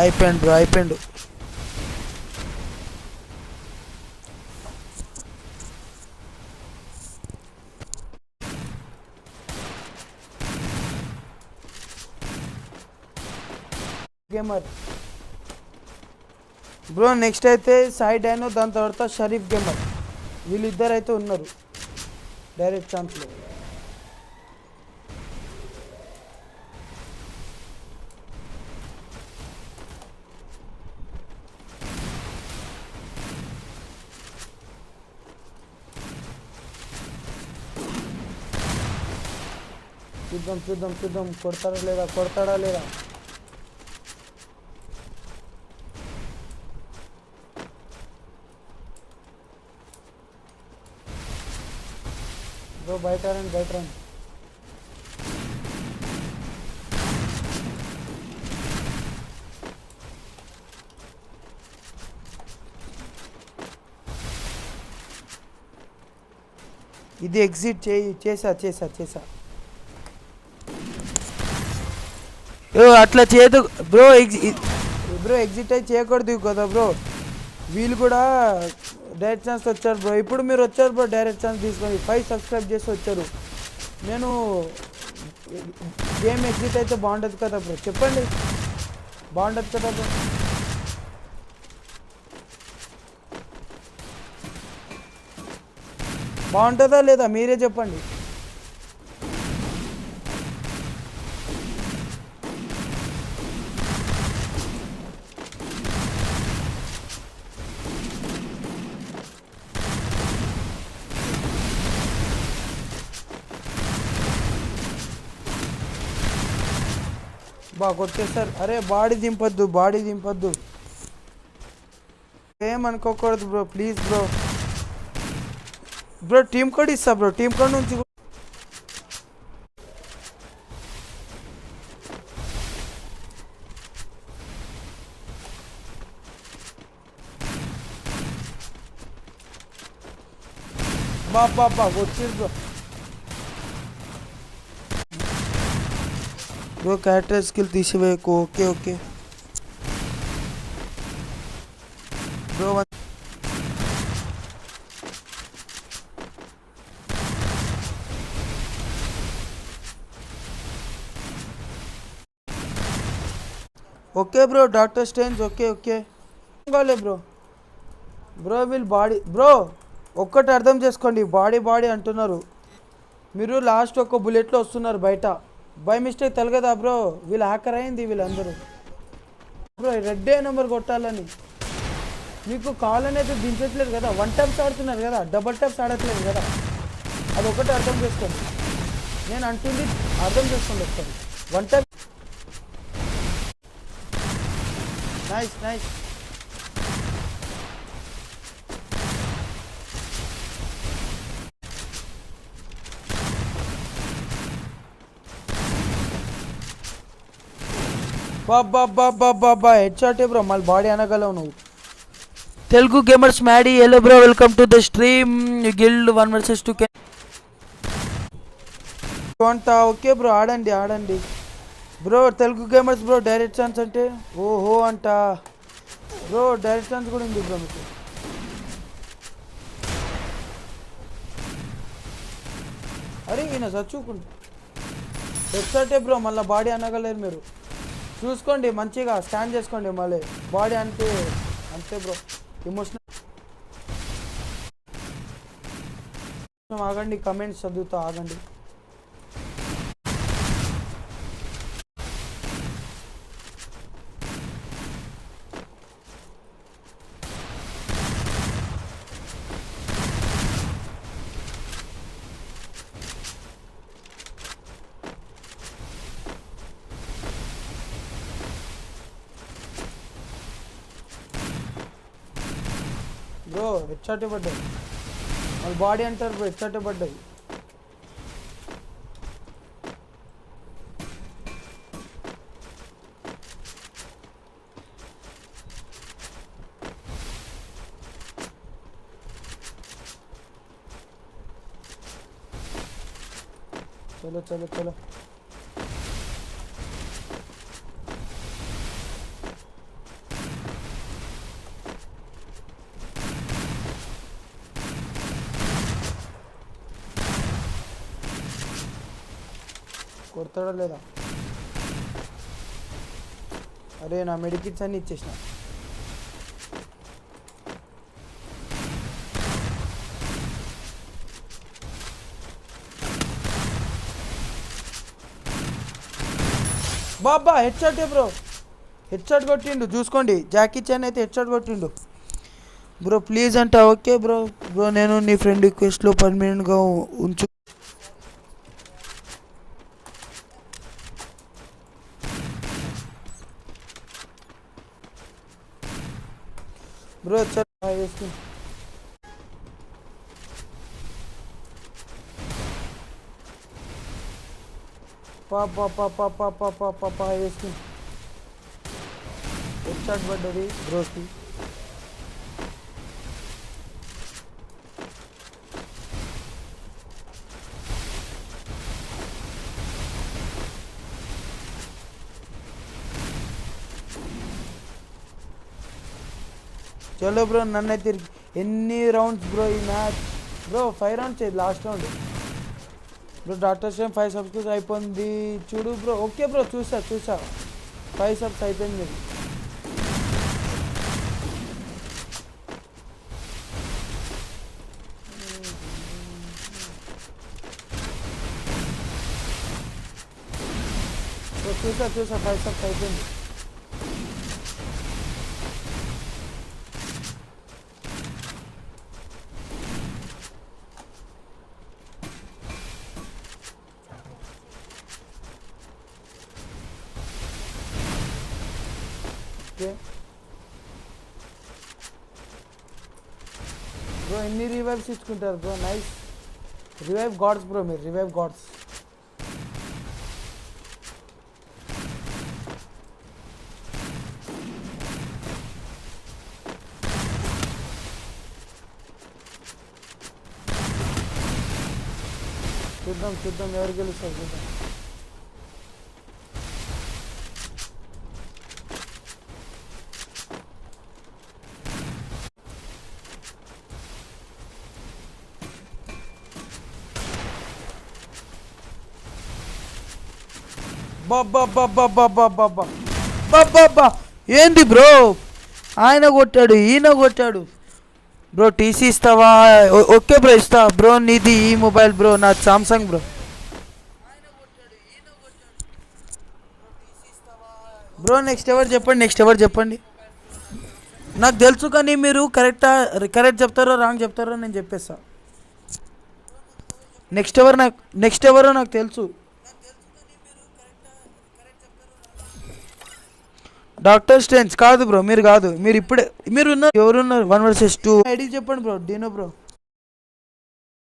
అయిపోయిండు bro, అయిపోయిండు. Gamer bro, next అయితే Sai dino, దాని తర్వాత షరీఫ్ గేమర్, వీళ్ళిద్దరు అయితే ఉన్నారు డైరెక్ట్ ఛాన్స్లో. చూద్దాం చూద్దాం చూద్దాం, కొడతాడా లేదా. బ్రో బయట రండి. ఇది ఎగ్జిట్ చేసా. అట్లా చేయదు బ్రో, ఎగ్జిట్ అయి చేయకూడదు కదా బ్రో. వీళ్ళు కూడా డైరెక్ట్ ఛాన్స్ వచ్చారు బ్రో. ఇప్పుడు మీరు వచ్చారు బ్రో, డైరెక్ట్ ఛాన్స్ తీసుకొని 5 సబ్స్క్రైబ్ చేసి వచ్చారు. నేను గేమ్ ఎగ్జిట్ అయితే బాగుంటుంది కదా బ్రో, చెప్పండి. బాగుంటుంది కదా బ్రో. బాగుంటుందా లేదా మీరే చెప్పండి. బాగా కొట్టేస్తారు. అరే బాడీ దింపొద్దు, ఏమనుకోకూడదు bro, please bro. Team code ఇస్తా బ్రో, టీమ్ కోడ్ నుంచి బా వచ్చేది బ్రో. క్యారెక్టర్ స్కిల్ తీసివేయకు. Okay bro. Okay bro, doctor strange. Okay కాలే బ్రో వీళ్ళు బాడీ బ్రో. ఒక్కటి అర్థం చేసుకోండి, బాడీ అంటున్నారు మీరు. లాస్ట్ ఒక్క బుల్లెట్లో వస్తున్నారు బయట. బై మిస్టేక్ తెలగదా బ్రో, వీళ్ళు హ్యాకర్ అయింది వీళ్ళందరూ బ్రో. రెడ్డే నెంబర్ కొట్టాలని మీకు కావాలని అయితే దించట్లేదు కదా. 1 టైమ్స్ ఆడుతున్నారు కదా, డబల్ టైమ్స్ ఆడట్లేదు కదా. అదొకటి అర్థం చేసుకోండి. నేను అంటుంది అర్థం చేసుకోండి ఒకసారి. 1 టైం. నైస్. బాబా హెడ్ షాట్ బ్రో, మళ్ళీ బాడీ అనగలవు నువ్వు. Telugu gamers Maddy hello bro, welcome to the stream. Guild 1 vs 2 అంట. ఓకే బ్రో, ఆడండి bro. Telugu gamers bro, direct chance అంటే ఓహో అంట బ్రో. డైరెక్ట్ ఛాన్స్ కూడా ఉంది బ్రో మీకు. అరే ఈయన చచ్చుకుంటు హెడ్ షాటే బ్రో, మళ్ళీ బాడీ అనగలేరు మీరు. చూసుకోండి మంచిగా, స్కాన్ చేసుకోండి మళ్ళీ. బాడీ అంతే బ్రో. ఎమోషనల్. ఆగండి, కమెంట్స్ చదువుతా ఆగండి. బ్రో హెడ్షాట్ పడ్డాయి, వాళ్ళ బాడీ అంటారు బ్రో. హెడ్షాట్ పడ్డాయి. చలో కొడతాడా లేదా? అరే నా మెడికిట్స్ అన్ని ఇచ్చేసిన. బాబా head shot bro, head shot కొట్టిండు చూసుకోండి. జాకీ చాన్ అయితే హెడ్ షాట్ కొట్టిండు బ్రో. ప్లీజ్ అంట. Okay bro. బ్రో నేను నీ ఫ్రెండ్ రిక్వెస్ట్లో పర్మనెంట్గా ఉంచు బ్రో. వేసుకుని పాప వేసుకుని హెడ్ షాట్ పడ్డది బ్రోకి. చలో బ్రో నన్నైతే ఎన్ని రౌండ్స్ బ్రో ఈ match bro? 5 rounds last round bro. Doctor strange 5 subscribes అయిపోయింది చూడు బ్రో. ఓకే బ్రో చూసా 5 సబ్స్ అయిపోయింది మీరు. చూసా 5 సబ్స్ అయిపోయింది. బ్రో ఎన్ని రివైవ్స్ ఇచ్చుకుంటారు bro? Nice revive gods bro, మీరు రివైవ్ గాడ్స్. చూద్దాం ఎవరు గెలుస్తారు చూద్దాం. బాబా ఏంది బ్రో? ఆయన కొట్టాడు ఈయన కొట్టాడు బ్రో. టీసీ ఇస్తావా? ఓకే బ్రో ఇస్తా బ్రో. నీది ఈ మొబైల్ బ్రో, నా సామ్సంగ్ బ్రో. బ్రో నెక్స్ట్ ఎవరు చెప్పండి. నాకు తెలుసు కానీ మీరు కరెక్ట్ చెప్తారో రాంగ్ చెప్తారో నేను చెప్పేస్తా. నెక్స్ట్ ఎవరో నాకు తెలుసు. డాక్టర్ స్ట్రేంజ్ కాదు బ్రో, మీరు కాదు. మీరు ఇప్పుడే ఎవరున్నారు 1 vs 2 ఐడి చెప్పండి బ్రో. D no bro